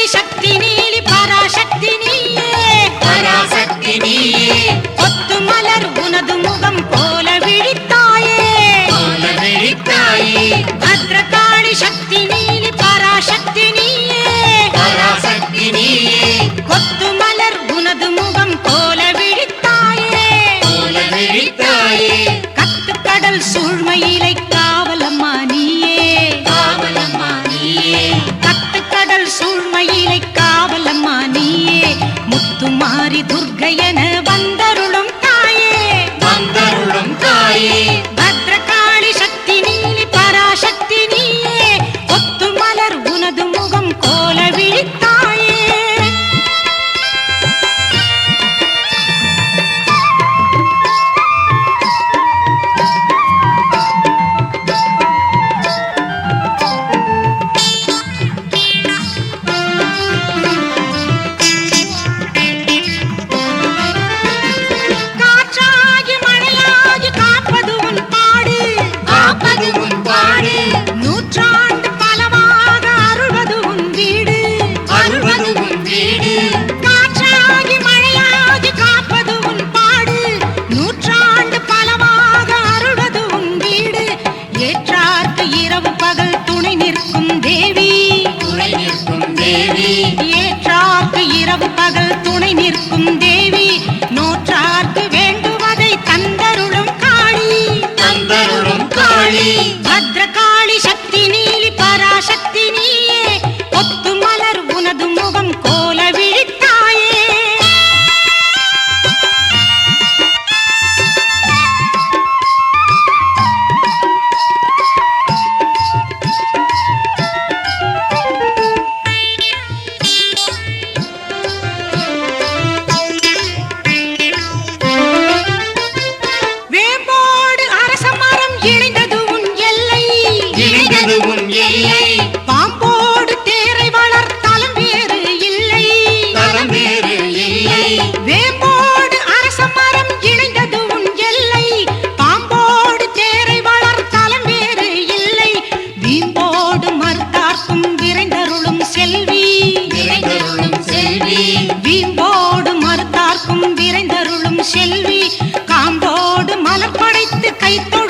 பத்ரகாளி சக்தி நீலி பராசக்தி நீயே பராசக்தி நீயே கொத்து மலர் உனது முகம் போல விழித்தாயே பத்ரகாளி சக்தி நீலி பராசக்தி நீயே பராசக்தி நீயே கொத்து மலர் உனது முகம் போல விழித்தாயே கத்துக்கடல் சூழ்மையிலை காவலம்மா நீயே கத்துக்கடல் சூழ்மையிலை காவலம்மா நீயே முத்துமாரி துர்க்கையன வந்தருளும் தாயே பத்ரகாளி சக்தி நீலி பராசக்தி நீயே கொத்து மலர் உனது முகம் கோல விழித்தாயே காற்றாகி மழையாகி காப்பது உன் பாடு நூற்றாண்டு பலவாக அருள்வது உன் வீடு காற்றாகி மழையாகி காப்பது உன் பாடு நூற்றாண்டு பலவாக அருள்வது உன் வீடு ஏற்றார்க்கு இரவு பகல் துணை நிற்கும் தேவி ஏற்றார்க்கு இரவு பகல் துணை நிற்கும் தேவி நோற்றார்க்கு வேண்டுவதை தந்தருளும் காளி பத்ரகாளி சக்தி நீலி பராசக்தி நீயே கொத்து மலர் உனது முகம் கோல விழித்தாயே வேம்போடு அரச மரம் இணைந்தது உன் எல்லை பாம்போடு தேரை வளர்த்தாலும் வேறு இல்லை வேம்போடு அரச மரம் இணைந்தது உன் எல்லை பாம்போடு தேரை வளர்த்தாலும் வேறு இல்லை வீம்போடு மறுத்தார்க்கும் விரைந்தருளும் செல்வி வீம்போடு மறுத்தார்க்கும் விரைந்தருளும் செல்வி காம்போடு மலர் படைத்து கைத்தொ